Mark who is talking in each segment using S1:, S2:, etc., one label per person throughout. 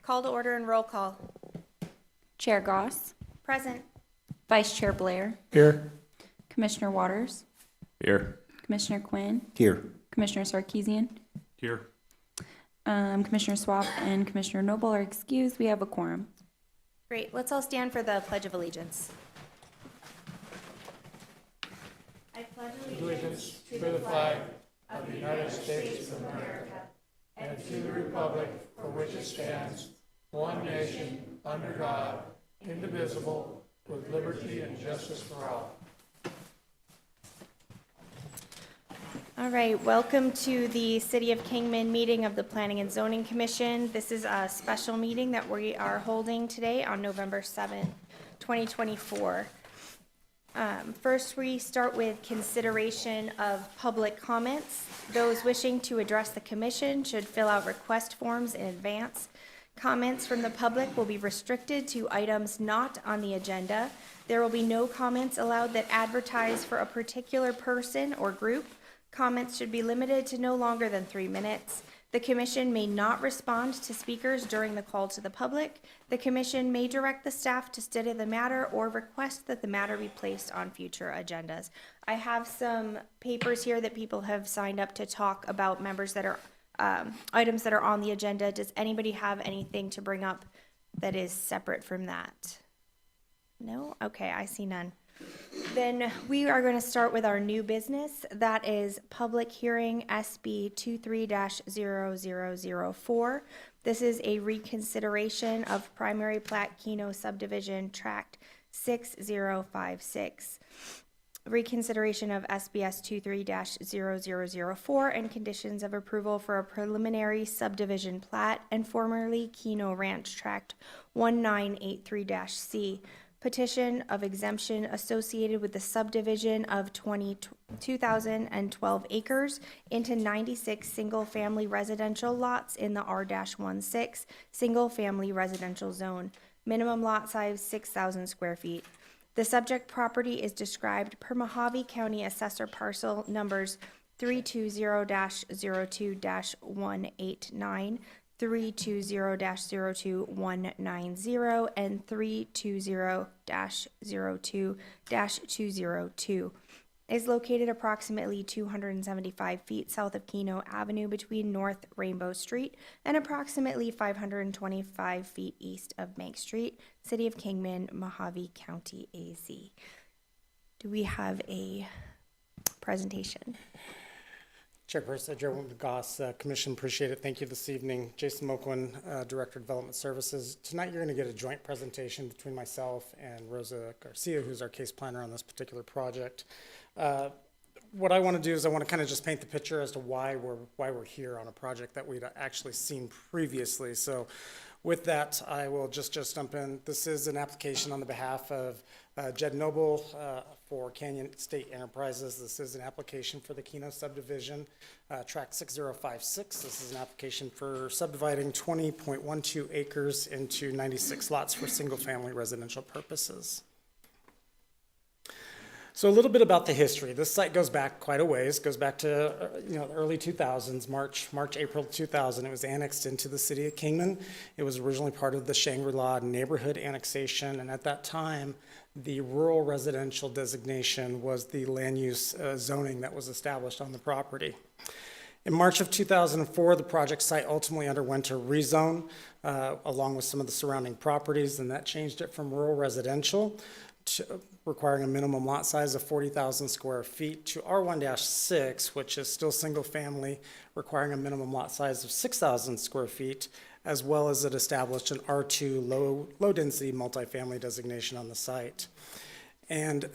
S1: Call to order and roll call.
S2: Chair Goss,
S1: Present.
S2: Vice Chair Blair,
S3: Here.
S2: Commissioner Waters,
S3: Here.
S2: Commissioner Quinn,
S3: Here.
S2: Commissioner Sarkeesian,
S3: Here.
S2: Commissioner Swap, and Commissioner Noble are excused. We have a quorum.
S1: Great. Let's all stand for the Pledge of Allegiance. I pledge
S3: Allegiance to the flag of the United States of America and to the republic for which it stands, one nation, under God, indivisible, with liberty and justice for all.
S1: All right, welcome to the City of Kingman meeting of the Planning and Zoning Commission. This is a special meeting that we are holding today on November 7th, 2024. First, we start with consideration of public comments. Those wishing to address the commission should fill out request forms in advance. Comments from the public will be restricted to items not on the agenda. There will be no comments allowed that advertise for a particular person or group. Comments should be limited to no longer than 3 minutes. The commission may not respond to speakers during the call to the public. The commission may direct the staff to study the matter or request that the matter be placed on future agendas. I have some papers here that people have signed up to talk about members that are items that are on the agenda. Does anybody have anything to bring up that is separate from that? No? Okay, I see none. Then we are going to start with our new business. That is public hearing SB 23-0004. This is a reconsideration of primary plat Keno subdivision tract 6056. Reconsideration of SBS 23-0004 and conditions of approval for a preliminary subdivision plat and formerly Keno Ranch tract 1983-C. Petition of exemption associated with the subdivision of 2,012 acres into 96 single-family residential lots in the R-16 single-family residential zone. Minimum lot size 6,000 square feet. The subject property is described per Mojave County Assessor Parcel numbers 320-02-189, 320-02190, and 320-02-202. Is located approximately 275 feet south of Keno Avenue between North Rainbow Street and approximately 525 feet east of Bank Street, City of Kingman, Mojave County, AZ. Do we have a presentation?
S4: Chairperson Joe Goss, Commission, appreciate it. Thank you this evening. Jason Moquin, Director of Development Services. Tonight you're going to get a joint presentation between myself and Rosa Garcia, who's our case planner on this particular project. What I want to do is I want to kind of just paint the picture as to why we're here on a project that we'd actually seen previously. So with that, I will just jump in. This is an application on the behalf of Jed Noble for Canyon State Enterprises. This is an application for the Keno subdivision, tract 6056. This is an application for subdividing 20.12 acres into 96 lots for single-family residential purposes. So a little bit about the history. This site goes back quite a ways. Goes back to the early 2000s, April 2000. It was annexed into the city of Kingman. It was originally part of the Shangri-La neighborhood annexation, and at that time, the rural residential designation was the land use zoning that was established on the property. In March of 2004, the project site ultimately underwent a rezone along with some of the surrounding properties, and that changed it from rural residential to requiring a minimum lot size of 40,000 square feet to R1-6, which is still single family, requiring a minimum lot size of 6,000 square feet, as well as it established an R2 low density multifamily designation on the site. And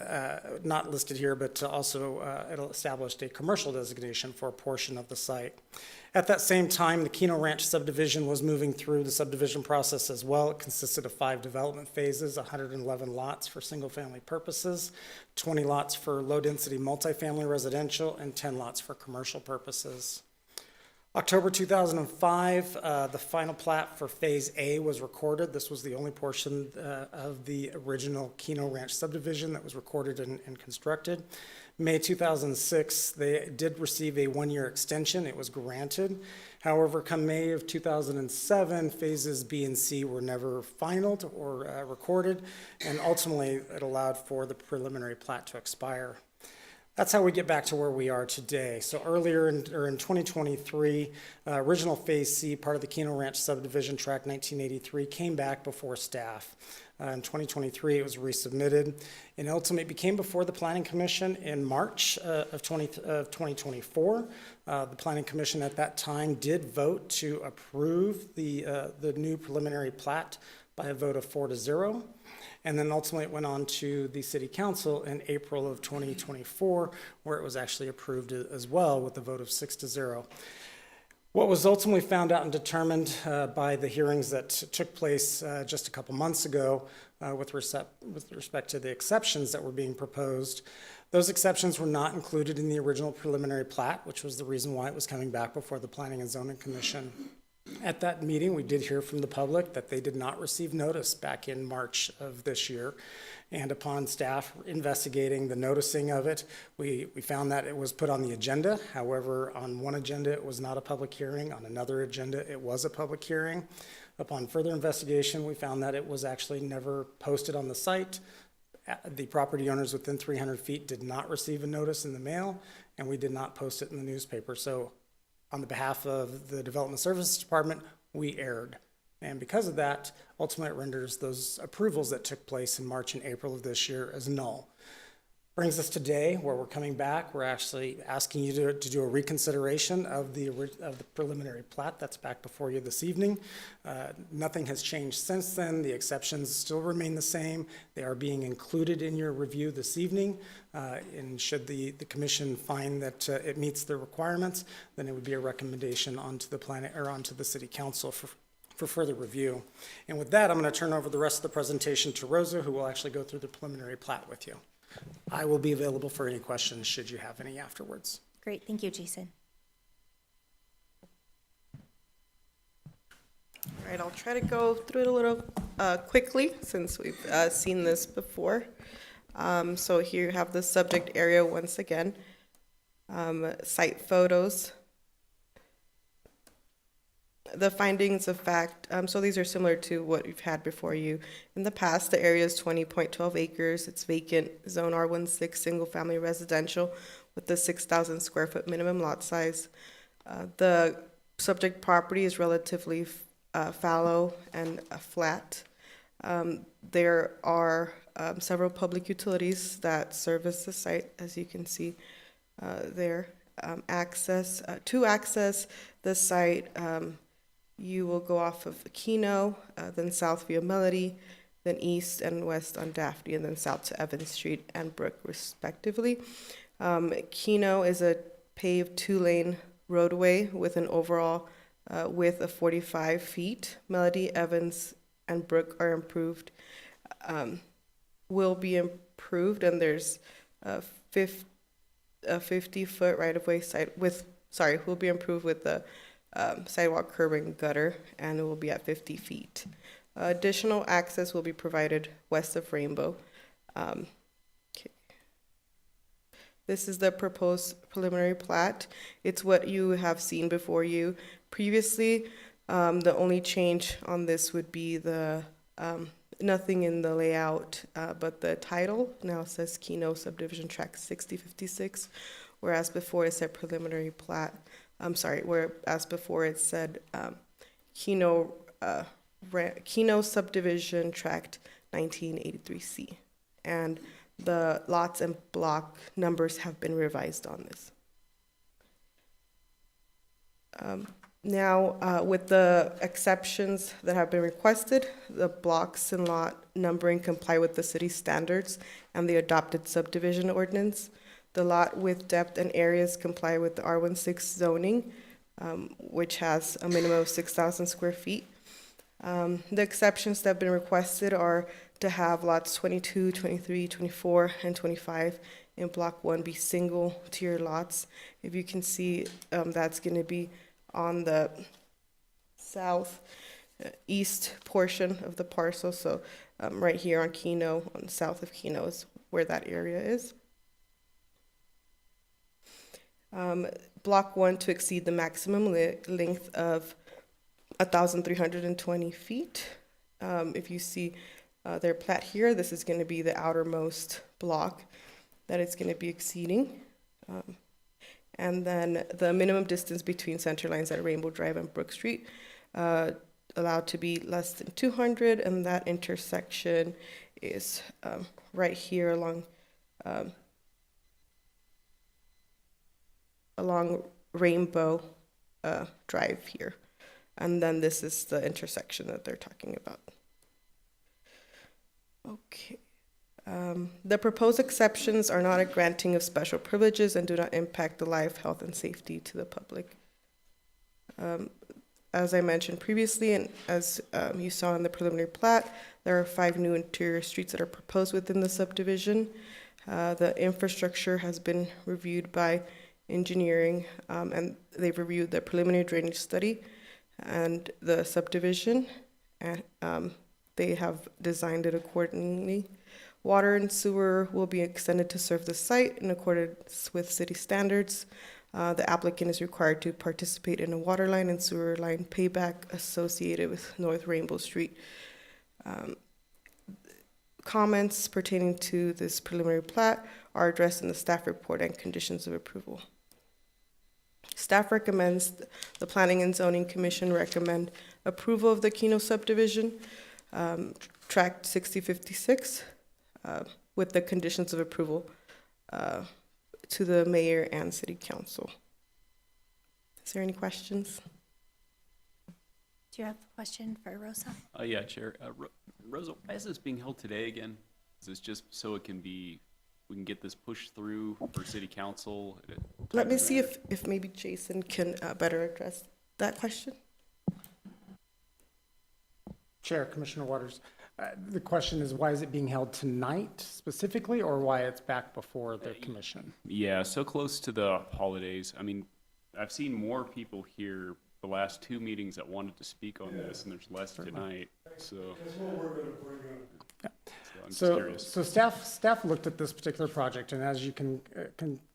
S4: not listed here, but also it established a commercial designation for a portion of the site. At that same time, the Keno Ranch subdivision was moving through the subdivision process as well. It consisted of 5 development phases, 111 lots for single-family purposes, 20 lots for low-density multifamily residential, and 10 lots for commercial purposes. October 2005, the final plat for Phase A was recorded. This was the only portion of the original Keno Ranch subdivision that was recorded and constructed. May 2006, they did receive a one-year extension. It was granted. However, come May of 2007, Phases B and C were never finalized or recorded, and ultimately it allowed for the preliminary plat to expire. That's how we get back to where we are today. So earlier in 2023, original Phase C, part of the Keno Ranch subdivision tract 1983, came back before staff. In 2023, it was resubmitted, and ultimately became before the Planning Commission in March of 2024. The Planning Commission at that time did vote to approve the new preliminary plat by a vote of 4-0. And then ultimately it went on to the City Council in April of 2024, where it was actually approved as well with a vote of 6-0. What was ultimately found out and determined by the hearings that took place just a couple months ago with respect to the exceptions that were being proposed, those exceptions were not included in the original preliminary plat, which was the reason why it was coming back before the Planning and Zoning Commission. At that meeting, we did hear from the public that they did not receive notice back in March of this year. And upon staff investigating the noticing of it, we found that it was put on the agenda. However, on one agenda, it was not a public hearing. On another agenda, it was a public hearing. Upon further investigation, we found that it was actually never posted on the site. The property owners within 300 feet did not receive a notice in the mail, and we did not post it in the newspaper. So on the behalf of the Development Services Department, we erred. And because of that, ultimately it renders those approvals that took place in March and April of this year as null. Brings us today where we're coming back. We're actually asking you to do a reconsideration of the preliminary plat that's back before you this evening. Nothing has changed since then. The exceptions still remain the same. They are being included in your review this evening. And should the commission find that it meets the requirements, then it would be a recommendation onto the onto the City Council for further review. And with that, I'm going to turn over the rest of the presentation to Rosa, who will actually go through the preliminary plat with you. I will be available for any questions should you have any afterwards.
S1: Great, thank you, Jason.
S5: All right, I'll try to go through it a little quickly since we've seen this before. So here you have the subject area once again, site photos. The findings of fact, so these are similar to what we've had before you in the past. The area is 20.12 acres. It's vacant, zone R16, single family residential with the 6,000 square foot minimum lot size. The subject property is relatively fallow and flat. There are several public utilities that service the site, as you can see there. To access the site, you will go off of Keno, then south via Melody, then east and west on Daphne, and then south to Evans Street and Brook, respectively. Keno is a paved 2-lane roadway with an overall width of 45 feet. Melody, Evans, and Brook are improved, will be improved, and there's a 50-foot right-of-way site will be improved with the sidewalk, curb, and gutter, and it will be at 50 feet. Additional access will be provided west of Rainbow. Okay. This is the proposed preliminary plat. It's what you have seen before you previously. The only change on this would be the nothing in the layout, but the title now says Keno Subdivision Tract 6056, whereas before it said preliminary plat. Whereas before it said Keno Subdivision Tract 1983C. And the lots and block numbers have been revised on this. Now, with the exceptions that have been requested, the blocks and lot numbering comply with the city standards and the adopted subdivision ordinance. The lot width, depth, and areas comply with the R16 zoning, which has a minimum of 6,000 square feet. The exceptions that have been requested are to have lots 22, 23, 24, and 25 in Block 1 be single-tier lots. If you can see, that's going to be on the east portion of the parcel. So right here on Keno, on south of Keno is where that area is. Block 1 to exceed the maximum length of 1,320 feet. If you see their plat here, this is going to be the outermost block that it's going to be exceeding. And then the minimum distance between center lines at Rainbow Drive and Brook Street allowed to be less than 200, and that intersection is right here along Rainbow Drive here. And then this is the intersection that they're talking about. Okay. The proposed exceptions are not a granting of special privileges and do not impact the life, health, and safety to the public. As I mentioned previously, and as you saw in the preliminary plat, there are 5 new interior streets that are proposed within the subdivision. The infrastructure has been reviewed by engineering, and they've reviewed the preliminary drainage study and the subdivision, and they have designed it accordingly. Water and sewer will be extended to serve the site in accordance with city standards. The applicant is required to participate in a water line and sewer line payback associated with North Rainbow Street. Comments pertaining to this preliminary plat are addressed in the staff report and conditions of approval. Staff recommends the Planning and Zoning Commission recommend approval of the Keno subdivision, tract 6056, with the conditions of approval to the mayor and city council. Is there any questions?
S1: Do you have a question for Rosa?
S6: Yeah, Chair. Rosa, why is this being held today again? Is this just so it can be, we can get this pushed through for city council?
S5: Let me see if maybe Jason can better address that question.
S4: Chair, Commissioner Waters, the question is, why is it being held tonight specifically, or why it's back before the commission?
S6: Yeah, so close to the holidays. I mean, I've seen more people here the last 2 meetings that wanted to speak on this, and there's less tonight, so. That's what we're gonna bring up. So I'm just curious.
S4: So staff looked at this particular project, and as you can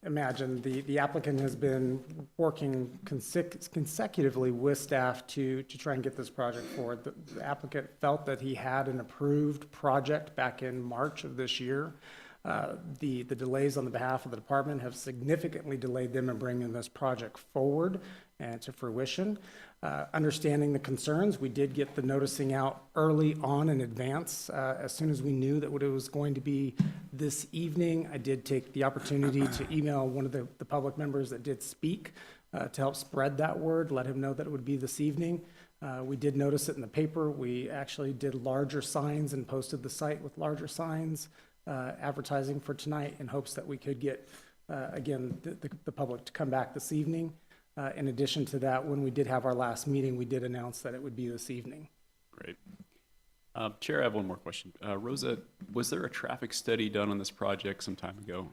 S4: imagine, the applicant has been working consecutively with staff to try and get this project forward. The applicant felt that he had an approved project back in March of this year. The delays on the behalf of the department have significantly delayed them in bringing this project forward and to fruition. Understanding the concerns, we did get the noticing out early on in advance. As soon as we knew that it was going to be this evening, I did take the opportunity to email one of the public members that did speak to help spread that word, let him know that it would be this evening. We did notice it in the paper. We actually did larger signs and posted the site with larger signs, advertising for tonight in hopes that we could get, again, the public to come back this evening. In addition to that, when we did have our last meeting, we did announce that it would be this evening.
S6: Great. Chair, I have one more question. Rosa, was there a traffic study done on this project some time ago?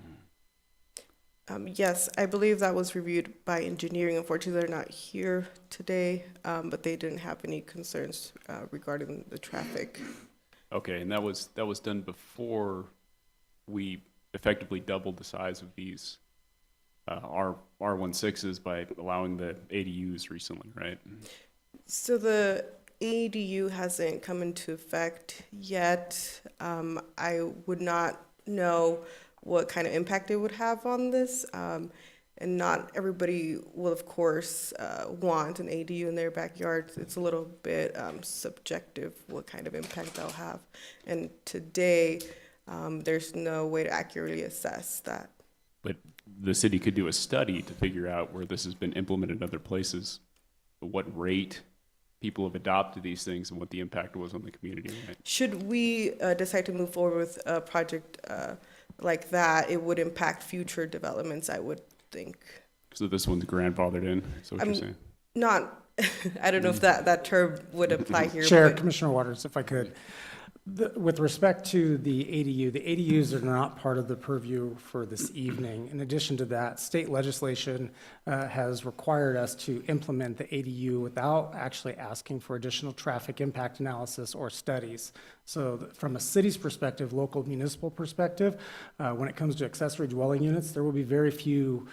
S5: Yes, I believe that was reviewed by engineering. Unfortunately, they're not here today, but they didn't have any concerns regarding the traffic.
S6: Okay, and that was done before we effectively doubled the size of these R16s by allowing the ADUs recently, right?
S5: So the ADU hasn't come into effect yet. I would not know what kind of impact it would have on this. And not everybody will, of course, want an ADU in their backyard. It's a little bit subjective what kind of impact they'll have. And today, there's no way to accurately assess that.
S6: But the city could do a study to figure out where this has been implemented in other places, what rate people have adopted these things and what the impact was on the community, right?
S5: Should we decide to move forward with a project like that, it would impact future developments, I would think.
S6: So this one's grandfathered in, is what you're saying?
S5: Not, I don't know if that term would apply here.
S4: Chair,
S5: but
S4: Commissioner Waters, if I could. With respect to the ADUs are not part of the purview for this evening. In addition to that, state legislation has required us to implement the ADU without actually asking for additional traffic impact analysis or studies. So from a city's perspective, local municipal perspective, when it comes to accessory dwelling units, there will be very few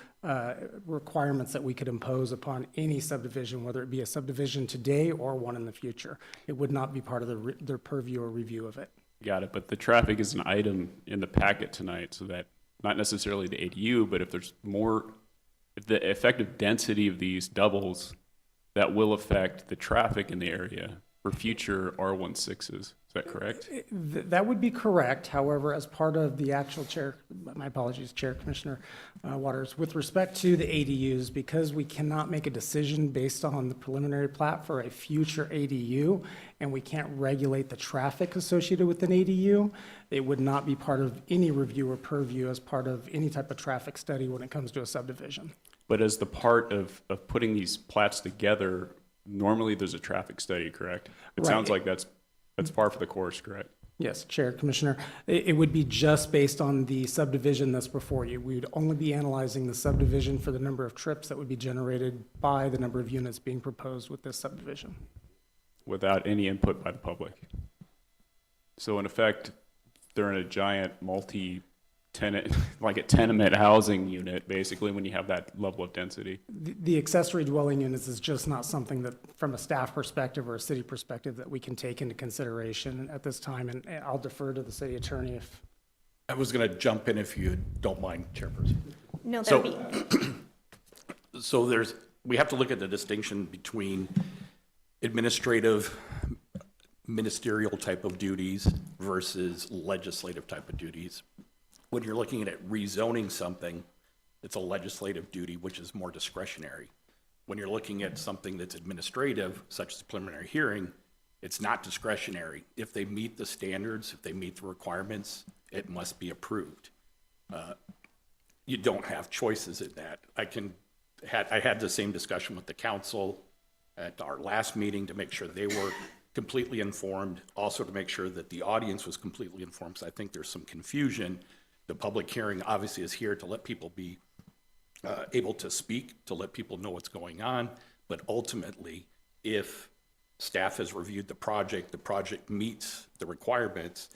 S4: requirements that we could impose upon any subdivision, whether it be a subdivision today or one in the future. It would not be part of their purview or review of it.
S6: Got it, but the traffic is an item in the packet tonight, so that, not necessarily the ADU, but if there's more, if the effective density of these doubles, that will affect the traffic in the area for future R16s. Is that correct?
S4: That would be correct. However, as part of the actual chair, my apologies, Chair Commissioner Waters, with respect to the ADUs, because we cannot make a decision based on the preliminary plat for a future ADU, and we can't regulate the traffic associated with an ADU, it would not be part of any review or purview as part of any type of traffic study when it comes to a subdivision.
S6: But as the part of putting these plats together, normally there's a traffic study, correct? It
S4: Right.
S6: sounds like that's par for the course, correct?
S4: Yes, Chair, Commissioner. It would be just based on the subdivision that's before you. We would only be analyzing the subdivision for the number of trips that would be generated by the number of units being proposed with this subdivision.
S6: Without any input by the public. So in effect, they're in a giant multi-tenant, like a tenement housing unit, basically, when you have that level of density.
S4: The accessory dwelling units is just not something that, from a staff perspective or a city perspective, that we can take into consideration at this time, and I'll defer to the city attorney if.
S7: I was going to jump in if you don't mind, Chairperson.
S1: No,
S7: So-
S1: that'd be,
S7: So we have to look at the distinction between administrative, ministerial type of duties versus legislative type of duties. When you're looking at rezoning something, it's a legislative duty, which is more discretionary. When you're looking at something that's administrative, such as a preliminary hearing, it's not discretionary. If they meet the standards, if they meet the requirements, it must be approved. You don't have choices in that. I had the same discussion with the council at our last meeting to make sure they were completely informed, also to make sure that the audience was completely informed, because I think there's some confusion. The public hearing obviously is here to let people be able to speak, to let people know what's going on, but ultimately, if staff has reviewed the project meets the requirements,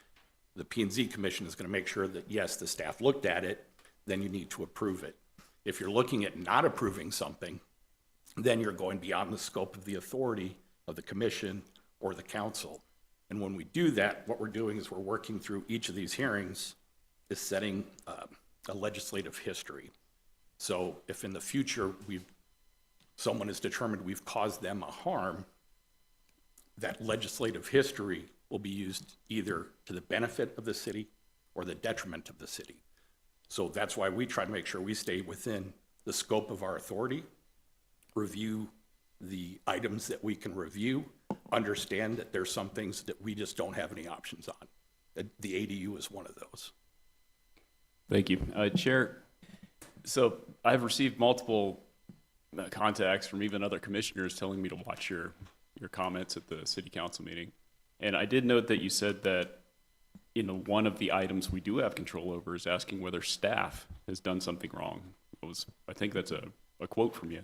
S7: the P&Z Commission is going to make sure that, yes, the staff looked at it, then you need to approve it. If you're looking at not approving something, then you're going beyond the scope of the authority of the commission or the council. And when we do that, what we're doing is we're working through each of these hearings is setting a legislative history. So if in the future someone is determined we've caused them a harm, that legislative history will be used either to the benefit of the city or the detriment of the city. So that's why we try to make sure we stay within the scope of our authority, review the items that we can review, understand that there's some things that we just don't have any options on. The ADU is one of those.
S6: Thank you. Chair, so I've received multiple contacts from even other commissioners telling me to watch your comments at the city council meeting. And I did note that you said that, one of the items we do have control over is asking whether staff has done something wrong. I think that's a quote from you.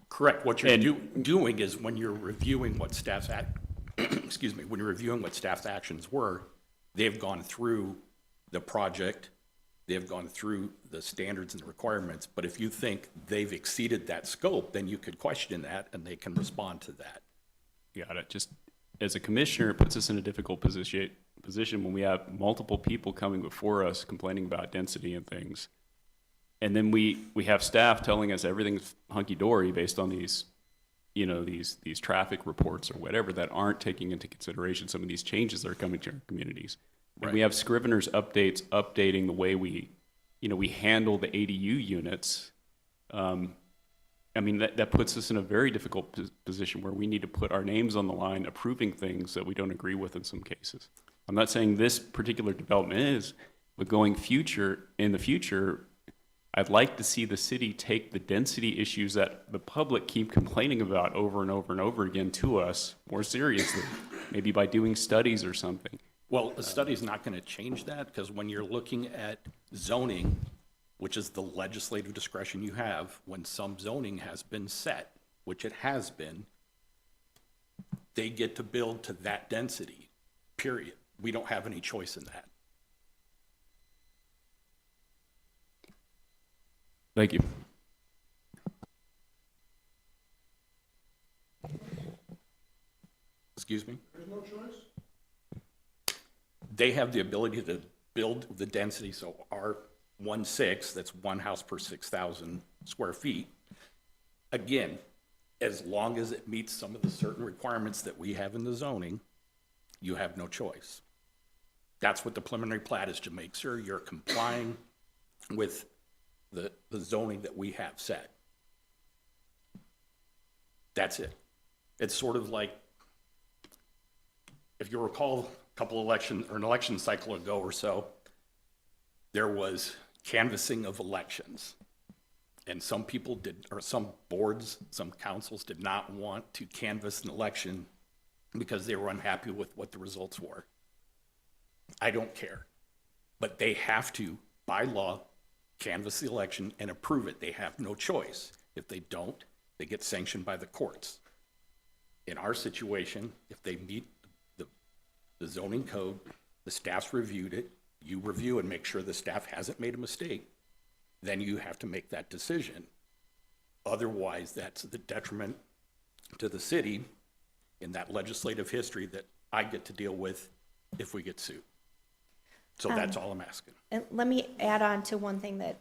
S7: Correct. What you're doing is when you're reviewing what staff's when you're reviewing what staff's actions were, they've gone through the project, they've gone through the standards and the requirements, but if you think they've exceeded that scope, then you could question that and they can respond to that.
S6: Got it. Just as a commissioner, it puts us in a difficult position when we have multiple people coming before us complaining about density and things. And then we have staff telling us everything's hunky-dory based on these traffic reports or whatever that aren't taking into consideration some of these changes that are coming to our communities. And
S7: Right.
S6: we have Scrivener's updates updating the way we handle the ADU units. That puts us in a very difficult position where we need to put our names on the line approving things that we don't agree with in some cases. I'm not saying this particular development is, but in the future, I'd like to see the city take the density issues that the public keep complaining about over and over and over again to us more seriously, maybe by doing studies or something.
S7: Well, a study's not going to change that, because when you're looking at zoning, which is the legislative discretion you have, when some zoning has been set, which it has been, they get to build to that density, period. We don't have any choice in that.
S6: Thank you.
S7: Excuse me? There's no choice? They have the ability to build the density, so R16, that's one house per 6,000 square feet. Again, as long as it meets some of the certain requirements that we have in the zoning, you have no choice. That's what the preliminary plat is, to make sure you're complying with the zoning that we have set. That's it. It's sort of like, if you recall, an election cycle ago or so, there was canvassing of elections. And some people did, or some boards, some councils did not want to canvass an election because they were unhappy with what the results were. I don't care. But they have to, by law, canvass the election and approve it. They have no choice. If they don't, they get sanctioned by the courts. In our situation, if they meet the zoning code, the staff's reviewed it, you review and make sure the staff hasn't made a mistake, then you have to make that decision. Otherwise, that's the detriment to the city in that legislative history that I get to deal with if we get sued. So that's all I'm asking.
S1: And let me add on to one thing that,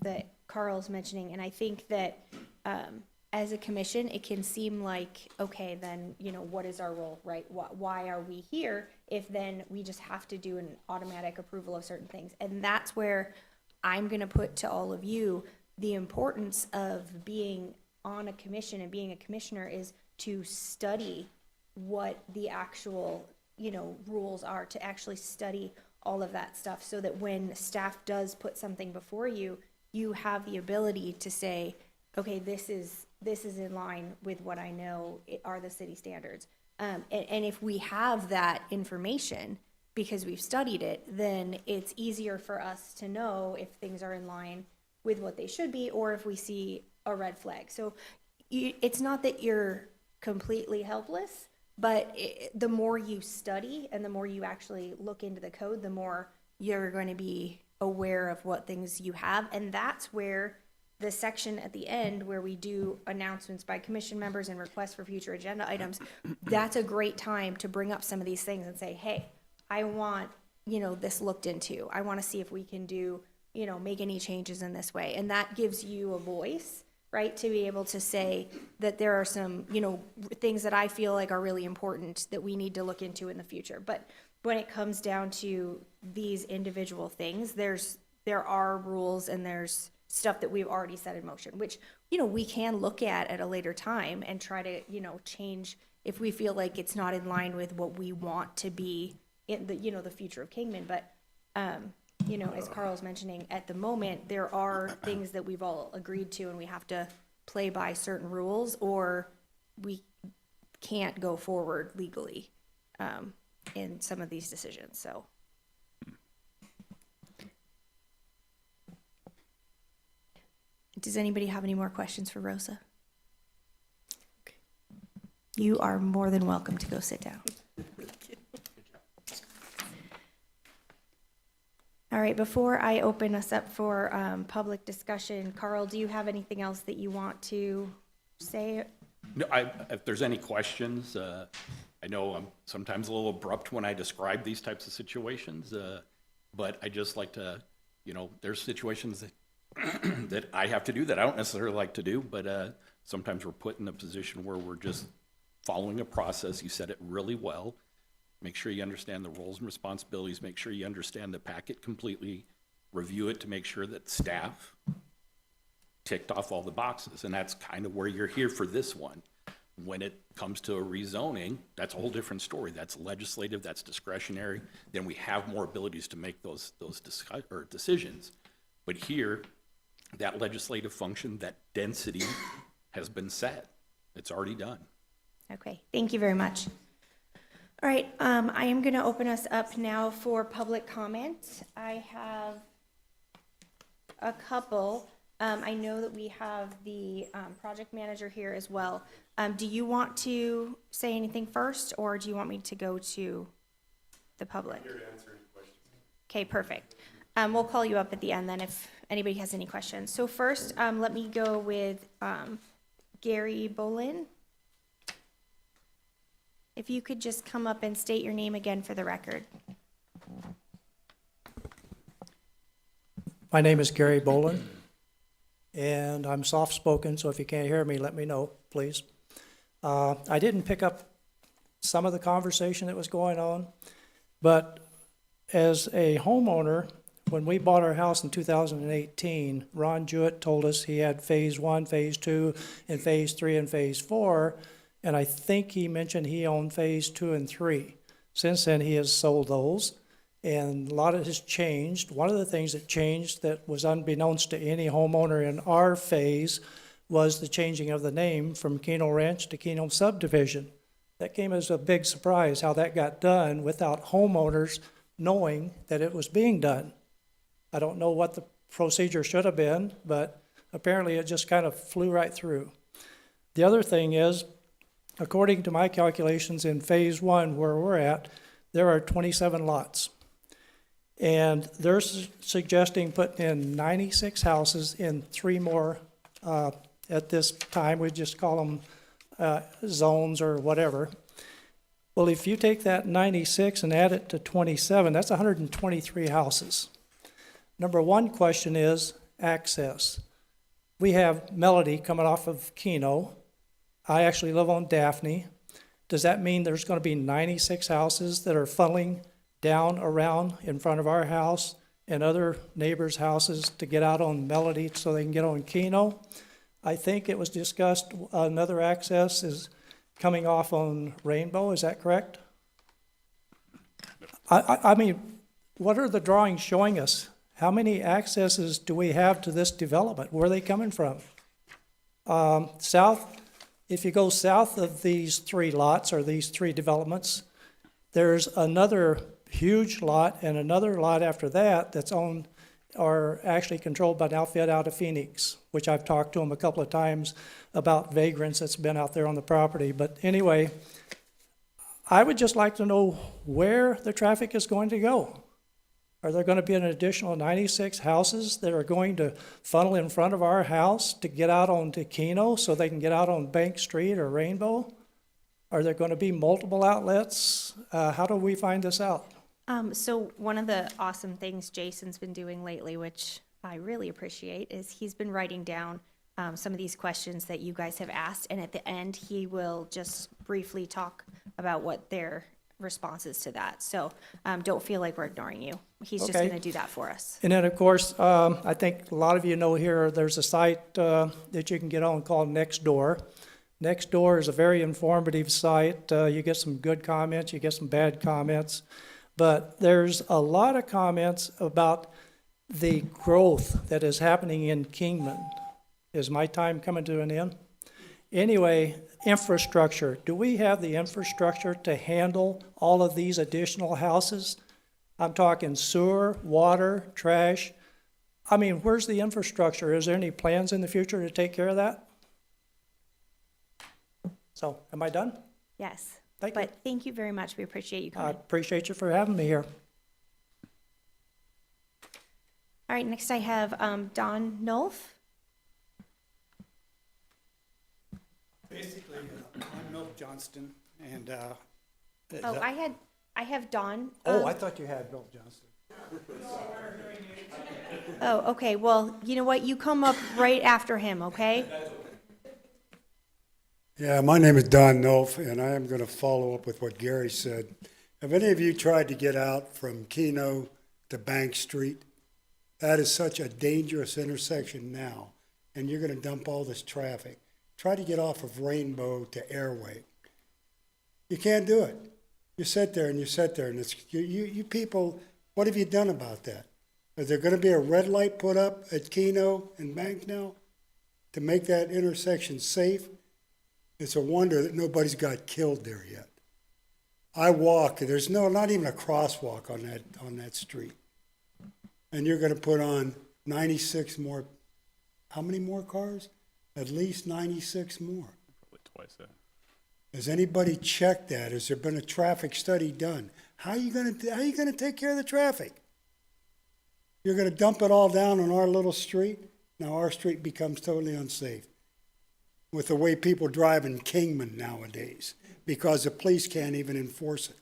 S1: that Carl's mentioning, and I think that, as a commission, it can seem like, okay, then, you know, what is our role, right? Why are we here if then we just have to do an automatic approval of certain things? And that's where I'm gonna put to all of you, the importance of being on a commission and being a commissioner is to study what the actual, you know, rules are, to actually study all of that stuff, so that when staff does put something before you, you have the ability to say, okay, this is in line with what I know are the city standards. And if we have that information, because we've studied it, then it's easier for us to know if things are in line with what they should be, or if we see a red flag. So it's not that you're completely helpless, but the more you study and the more you actually look into the code, the more you're going to be aware of what things you have. And that's where the section at the end where we do announcements by commission members and requests for future agenda items, that's a great time to bring up some of these things and say, hey, I want, you know, this looked into. I want to see if we can do, you know, make any changes in this way. And that gives you a voice, right, to be able to say that there are some, you know, things that I feel like are really important that we need to look into in the future. But when it comes down to these individual things, there are rules and there's stuff that we've already set in motion, which, you know, we can look at a later time and try to, you know, change if we feel like it's not in line with what we want to be in the, you know, the future of Kingman. But, you know, as Carl's mentioning, at the moment, there are things that we've all agreed to and we have to play by certain rules or we can't go forward legally in some of these decisions, so. Does anybody have any more questions for Rosa? You are more than welcome to go sit down. All right, before I open us up for public discussion, Carl, do you have anything else that you want to say?
S7: No, if there's any questions, I know I'm sometimes a little abrupt when I describe these types of situations, but I just like to, you know, there's situations that that I have to do that I don't necessarily like to do, but sometimes we're put in a position where we're just following a process. You said it really well. Make sure you understand the roles and responsibilities. Make sure you understand the packet completely. Review it to make sure that staff ticked off all the boxes. And that's kind of where you're here for this one. When it comes to a rezoning, that's a whole different story. That's legislative, that's discretionary. Then we have more abilities to make those decisions. But here, that legislative function, that density has been set. It's already done.
S1: Okay, thank you very much. All right, I am going to open us up now for public comment. I have a couple. I know that we have the project manager here as well. Do you want to say anything first, or do you want me to go to the public? I'm here to answer any questions. Okay, perfect. We'll call you up at the end then if anybody has any questions. So first, let me go with Gary Bolin. If you could just come up and state your name again for the record.
S8: My name is Gary Bolin, and I'm soft-spoken, so if you can't hear me, let me know, please. I didn't pick up some of the conversation that was going on, but as a homeowner, when we bought our house in 2018, Ron Jewett told us he had Phase 1, Phase 2, and Phase 3 and Phase 4, and I think he mentioned he owned Phase 2 and 3. Since then, he has sold those, and a lot of it has changed. One of the things that changed that was unbeknownst to any homeowner in our phase was the changing of the name from Keno Ranch to Keno Subdivision. That came as a big surprise how that got done without homeowners knowing that it was being done. I don't know what the procedure should have been, but apparently it just kind of flew right through. The other thing is, according to my calculations in Phase 1 where we're at, there are 27 lots. And they're suggesting putting in 96 houses in 3 more at this time. We just call them zones or whatever. Well, if you take that 96 and add it to 27, that's 123 houses. Number one question is access. We have Melody coming off of Keno. I actually live on Daphne. Does that mean there's going to be 96 houses that are funneling down around in front of our house and other neighbors' houses to get out on Melody so they can get on Keno? I think it was discussed another access is coming off on Rainbow. Is that correct? I mean, what are the drawings showing us? How many accesses do we have to this development? Where are they coming from? South. If you go south of these 3 lots or these 3 developments, there's another huge lot and another lot after that that's owned or actually controlled by an outfit out of Phoenix, which I've talked to them a couple of times about vagrants that's been out there on the property. But anyway, I would just like to know where the traffic is going to go. Are there going to be an additional 96 houses that are going to funnel in front of our house to get out onto Keno so they can get out on Bank Street or Rainbow? Are there going to be multiple outlets? How do we find this out?
S1: So one of the awesome things Jason's been doing lately, which I really appreciate, is he's been writing down some of these questions that you guys have asked, and at the end, he will just briefly talk about what their responses to that. So don't feel like we're ignoring you. He's just
S8: Okay.
S1: going to do that for us.
S8: And then, of course, I think a lot of you know here, there's a site that you can get on called Nextdoor. Nextdoor is a very informative site. You get some good comments, you get some bad comments. But there's a lot of comments about the growth that is happening in Kingman. Is my time coming to an end? Anyway, infrastructure. Do we have the infrastructure to handle all of these additional houses? I'm talking sewer, water, trash. I mean, where's the infrastructure? Is there any plans in the future to take care of that? So, am I done?
S1: Yes.
S8: Thank you.
S1: But thank you very much. We appreciate you
S8: I
S1: coming.
S8: appreciate you for having me here.
S1: All right, next I have Don Nolf.
S4: Basically, I'm Milt Johnston, and
S1: Oh, I have Don.
S4: I thought you had Milt Johnston.
S1: Oh, okay. Well, you know what? You come up right after him, okay?
S9: Yeah, my name is Don Nolf, and I am going to follow up with what Gary said. Have any of you tried to get out from Keno to Bank Street? That is such a dangerous intersection now, and you're going to dump all this traffic. Try to get off of Rainbow to Airway. You can't do it. You sit there, and it's you people. What have you done about that? Is there going to be a red light put up at Keno and Bank now to make that intersection safe? It's a wonder that nobody's got killed there yet. I walk, there's not even a crosswalk on that street. And you're gonna put on 96 more, how many more cars? At least 96 more.
S6: Probably twice that.
S9: Has anybody checked that? Has there been a traffic study done? How are you gonna take care of the traffic? You're gonna dump it all down on our little street? Now our street becomes totally unsafe with the way people drive in Kingman nowadays because the police can't even enforce it.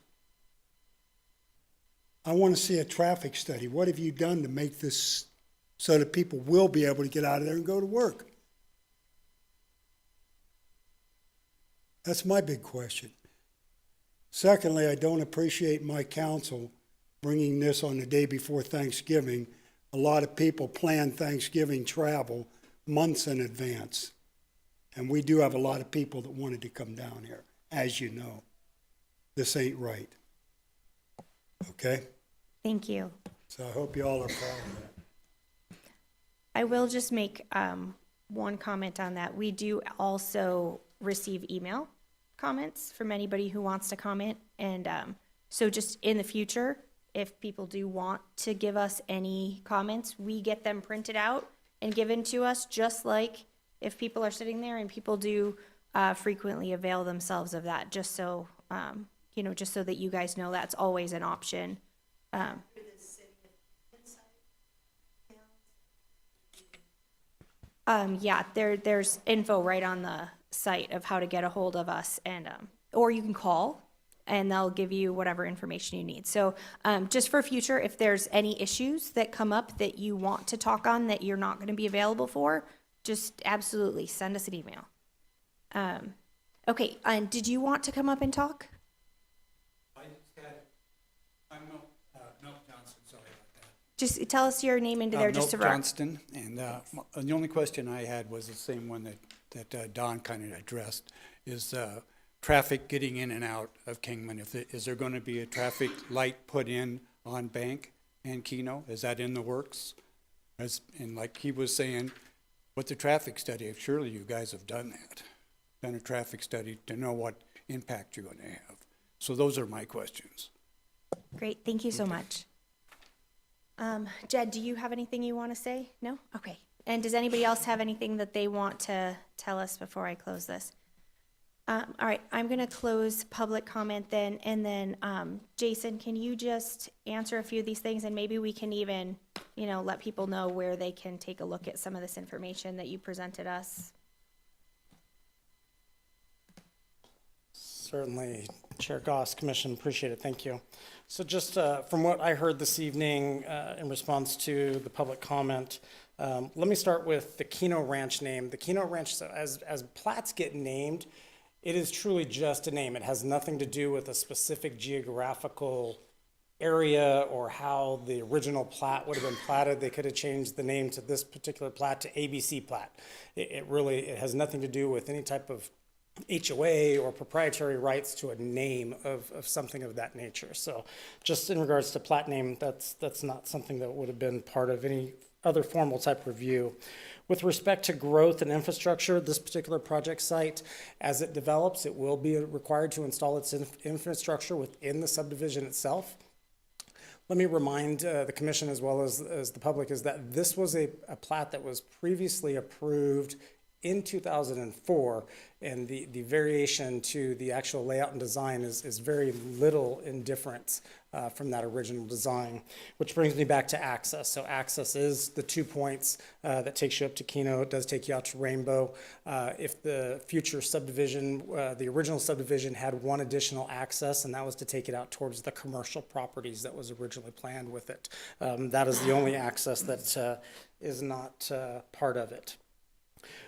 S9: I want to see a traffic study. What have you done to make this so that people will be able to get out of there and go to work? That's my big question. Secondly, I don't appreciate my council bringing this on the day before Thanksgiving. A lot of people plan Thanksgiving travel months in advance. And we do have a lot of people that wanted to come down here, as you know. This ain't right. Okay?
S1: Thank you.
S9: So I hope you all are proud of that.
S1: I will just make one comment on that. We do also receive email comments from anybody who wants to comment. And so just in the future, if people do want to give us any comments, we get them printed out and given to us, just like if people are sitting there, and people do frequently avail themselves of that, just so, just so that you guys know that's always an option. Yeah, there's info right on the site of how to get a hold of us, and or you can call and they'll give you whatever information you need. So just for future, if there's any issues that come up that you want to talk on that you're not going to be available for, just absolutely send us an email. Okay, and did you want to come up and talk?
S10: I'm Milt Johnson, sorry about that.
S1: Just tell us your name into there, just to
S10: Milt Johnston, and the only question I had was the same one that Don kind of addressed, is traffic getting in and out of Kingman. Is there going to be a traffic light put in on Bank and Keno? Is that in the works? And like he was saying, with the traffic study, surely you guys have done that, done a traffic study to know what impact you're going to have. So those are my questions.
S1: Great, thank you so much. Jed, do you have anything you want to say? No? Okay. And does anybody else have anything that they want to tell us before I close this? All right, I'm going to close public comment then, and then Jason, can you just answer a few of these things, and maybe we can even, let people know where they can take a look at some of this information that you presented us?
S4: Certainly, Chair Goss, Commission, appreciate it, thank you. So just from what I heard this evening in response to the public comment, let me start with the Keno Ranch name. The Keno Ranch, so as plats get named, it is truly just a name. It has nothing to do with a specific geographical area or how the original plat would have been platted. They could have changed the name to this particular plat to ABC plat. It has nothing to do with any type of HOA or proprietary rights to a name of something of that nature. So just in regards to plat name, that's not something that would have been part of any other formal type review. With respect to growth and infrastructure, this particular project site, as it develops, it will be required to install its infrastructure within the subdivision itself. Let me remind the commission as well as the public is that this was a plat that was previously approved in 2004, and the variation to the actual layout and design is very little in difference from that original design, which brings me back to access. So access is the 2 points that takes you up to Keno. It does take you out to Rainbow. If the future subdivision, the original subdivision had one additional access, and that was to take it out towards the commercial properties that was originally planned with it. That is the only access that is not part of it.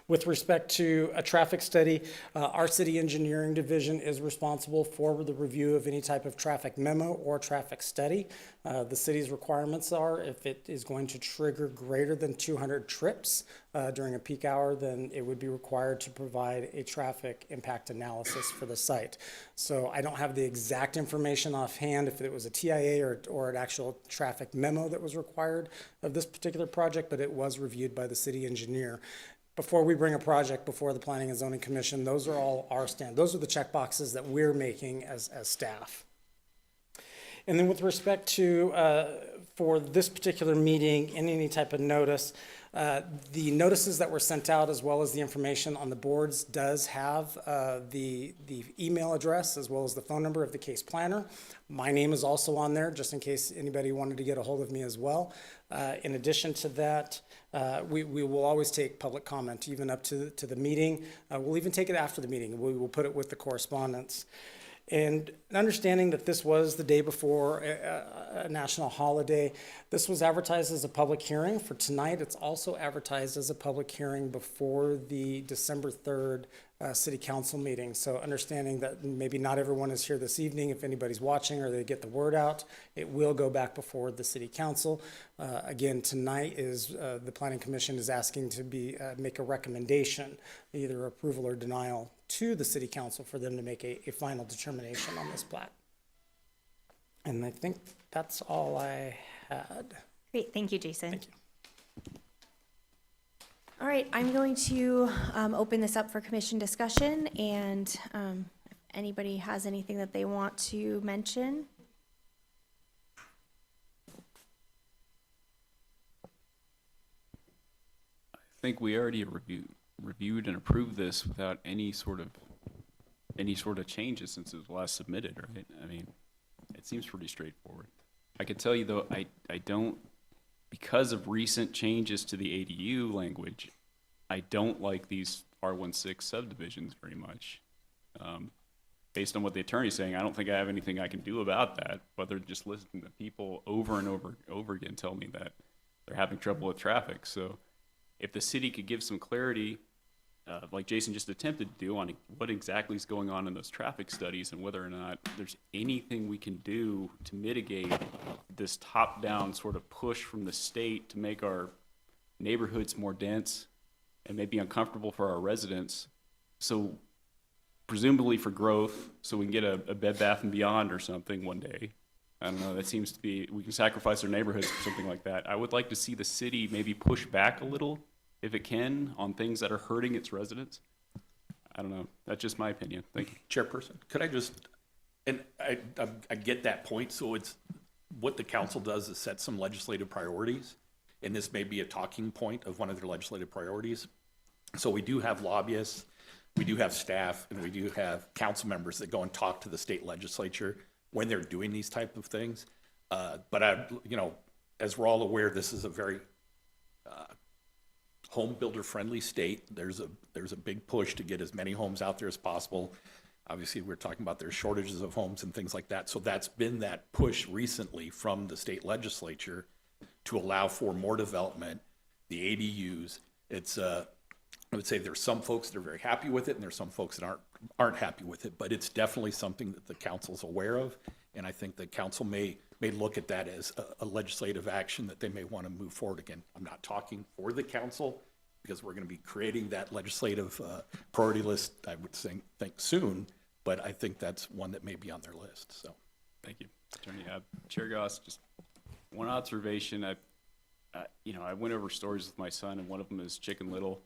S4: With respect to a traffic study, our city engineering division is responsible for the review of any type of traffic memo or traffic study. The city's requirements are if it is going to trigger greater than 200 trips during a peak hour, then it would be required to provide a traffic impact analysis for the site. So I don't have the exact information offhand if it was a TIA or an actual traffic memo that was required of this particular project, but it was reviewed by the city engineer. Before we bring a project before the Planning and Zoning Commission, those are all our those are the check boxes that we're making as staff. And then with respect to, for this particular meeting, in any type of notice, the notices that were sent out, as well as the information on the boards, does have the email address as well as the phone number of the case planner. My name is also on there, just in case anybody wanted to get a hold of me as well. In addition to that, we will always take public comment, even up to the meeting. We'll even take it after the meeting. We will put it with the correspondence. And understanding that this was the day before a national holiday, this was advertised as a public hearing for tonight. It's also advertised as a public hearing before the December 3rd city council meeting. So understanding that maybe not everyone is here this evening, if anybody's watching or they get the word out, it will go back before the city council. Again, tonight is the planning commission is asking to make a recommendation, either approval or denial, to the city council for them to make a final determination on this plat. And I think that's all I had.
S1: Great, thank you, Jason.
S4: Thank you.
S1: All right, I'm going to open this up for commission discussion, and if anybody has anything that they want to mention.
S6: I think we already reviewed and approved this without any sort of changes since it was last submitted, right? I mean, it seems pretty straightforward. I can tell you though, I don't, because of recent changes to the ADU language, I don't like these R16 subdivisions very much. Based on what the attorney's saying, I don't think I have anything I can do about that, other than just listening to people over and over again tell me that they're having trouble with traffic. So if the city could give some clarity, like Jason just attempted to do, on what exactly is going on in those traffic studies and whether or not there's anything we can do to mitigate this top-down sort of push from the state to make our neighborhoods more dense and maybe uncomfortable for our residents. So presumably for growth, so we can get a Bed Bath & Beyond or something one day. I don't know, that seems to be, we can sacrifice our neighborhoods for something like that. I would like to see the city maybe push back a little, if it can, on things that are hurting its residents. I don't know, that's just my opinion. Thank you.
S7: Chairperson, could I just, and I get that point, so it's, what the council does is set some legislative priorities, and this may be a talking point of one of their legislative priorities. So we do have lobbyists, we do have staff, and we do have council members that go and talk to the state legislature when they're doing these type of things. But as we're all aware, this is a very home builder friendly state. There's a big push to get as many homes out there as possible. Obviously, we're talking about there's shortages of homes and things like that. So that's been that push recently from the state legislature to allow for more development, the ADUs. It's I would say there's some folks that are very happy with it, and there's some folks that aren't happy with it. But it's definitely something that the council's aware of, and I think the council may look at that as a legislative action that they may want to move forward. Again, I'm not talking for the council because we're going to be creating that legislative priority list, I would think soon, but I think that's one that may be on their list. So,
S6: Thank you, Attorney. Chair Goss, just one observation. I went over stories with my son, and one of them is Chicken Little.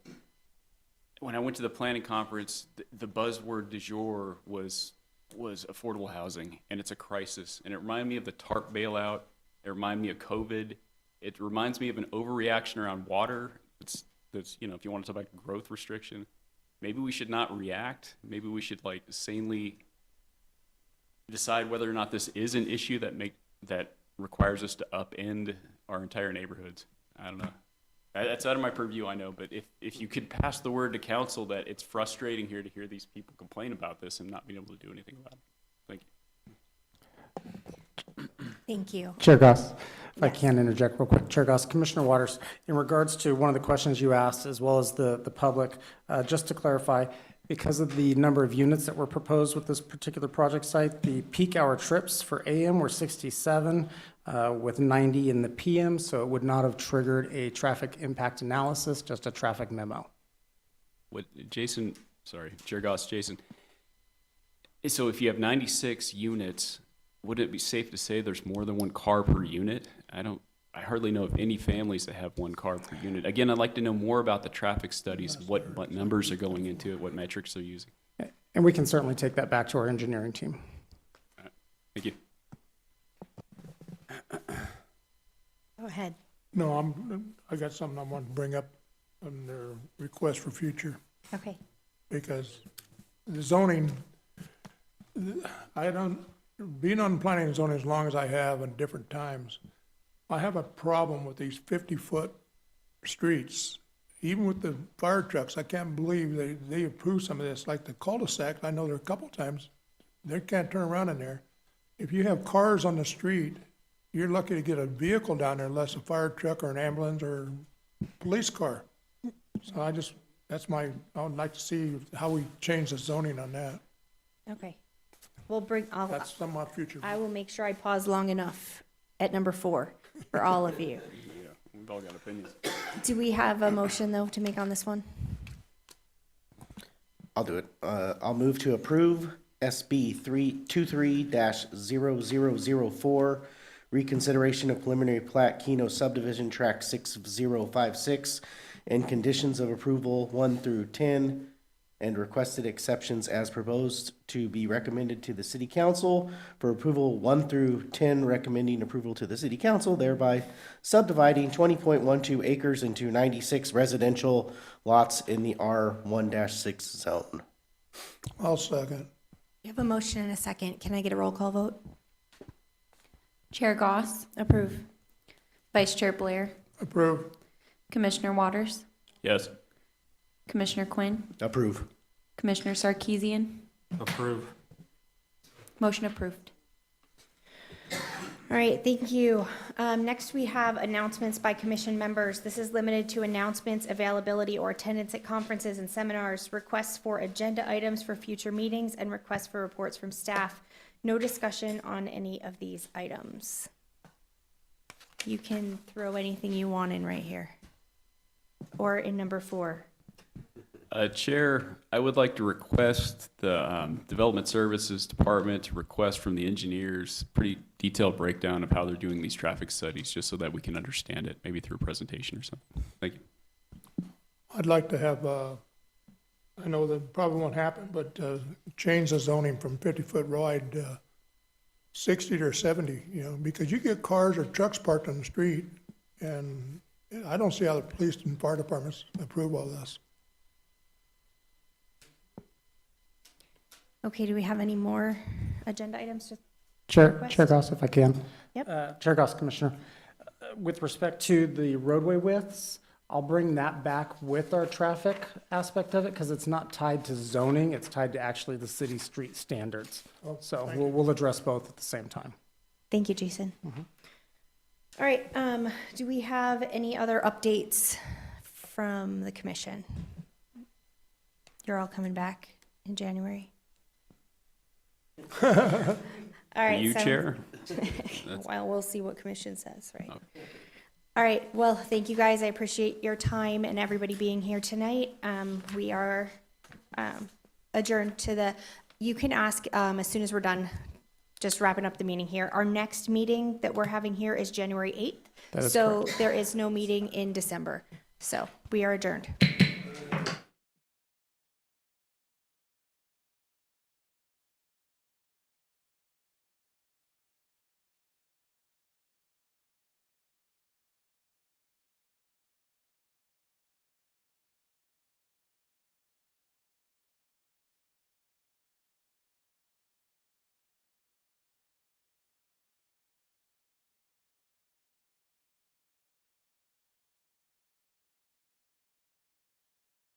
S6: When I went to the planning conference, the buzzword du jour was affordable housing, and it's a crisis. And it reminded me of the TARP bailout. It reminded me of COVID. It reminds me of an overreaction around water. It's if you want to talk about growth restriction, maybe we should not react. Maybe we should sanely decide whether or not this is an issue that requires us to upend our entire neighborhoods. I don't know. That's out of my purview, I know, but if you could pass the word to council that it's frustrating here to hear these people complain about this and not being able to do anything about it. Thank you.
S1: Thank you.
S4: Chair Goss, if I can interject real quick. Chair Goss, Commissioner Waters, in regards to one of the questions you asked, as well as the public, just to clarify, because of the number of units that were proposed with this particular project site, the peak hour trips for AM were 67 with 90 in the PM, so it would not have triggered a traffic impact analysis, just a traffic memo.
S6: Chair Goss, Jason. So if you have 96 units, would it be safe to say there's more than one car per unit? I hardly know of any families that have one car per unit. Again, I'd like to know more about the traffic studies, what numbers are going into it, what metrics they're using.
S4: And we can certainly take that back to our engineering team.
S6: Thank you.
S1: ahead.
S3: No, I got something I want to bring up on their request for future,
S1: Okay.
S3: because the zoning, being on planning and zoning as long as I have in different times, I have a problem with these 50-foot streets. Even with the fire trucks, I can't believe they approve some of this, like the cul-de-sac, I know there are a couple times, they can't turn around in there. If you have cars on the street, you're lucky to get a vehicle down there unless a fire truck or an ambulance or police car. So I would like to see how we change the zoning on that.
S1: Okay.
S3: That's somewhat future.
S1: I will make sure I pause long enough at number 4 for all of you.
S6: Yeah, we've all got opinions.
S1: Do we have a motion, though, to make on this one?
S11: I'll do it. I'll move to approve SB 23-0004, reconsideration of preliminary plat Keno subdivision tract 6056, and conditions of approval 1 through 10, and requested exceptions as proposed to be recommended to the city council for approval 1 through 10, recommending approval to the city council, thereby subdividing 20.12 acres into 96 residential lots in the R1-6 zone.
S3: I'll second.
S1: We have a motion and a second. Can I get a roll call vote?
S2: Chair Goss,
S1: Approve.
S2: Vice Chair Blair,
S3: Approve.
S2: Commissioner Waters,
S6: Yes.
S2: Commissioner Quinn,
S11: Approve.
S2: Commissioner Sarkeesian.
S7: Approve.
S2: Motion approved.
S1: All right, thank you. Next, we have announcements by commission members. This is limited to announcements, availability, or attendance at conferences and seminars, requests for agenda items for future meetings, and requests for reports from staff. No discussion on any of these items. You can throw anything you want in right here. Or in number 4.
S6: Chair, I would like to request the Development Services Department to request from the engineers pretty detailed breakdown of how they're doing these traffic studies, just so that we can understand it, maybe through a presentation or something. Thank you.
S3: I'd like to have, I know that probably won't happen, but change the zoning from 50-foot wide 60 or 70, because you get cars or trucks parked on the street, and I don't see how the police and fire departments approve all this.
S1: Okay, do we have any more agenda items?
S4: Chair
S1: Request?
S4: Goss, if I can.
S1: Yep.
S4: Chair Goss, Commissioner. With respect to the roadway widths, I'll bring that back with our traffic aspect of it, because it's not tied to zoning, it's tied to actually the city street standards. So we'll address both at the same time.
S1: Thank you, Jason. All right, do we have any other updates from the commission? You're all coming back in January? All right.
S6: You,
S1: so-
S6: Chair?
S1: Well, we'll see what commission says, right? All right, well, thank you guys. I appreciate your time and everybody being here tonight. We are adjourned to you can ask as soon as we're done, just wrapping up the meeting here. Our next meeting that we're having here is January 8th.
S4: That is
S1: So there is no meeting in December. So we are adjourned.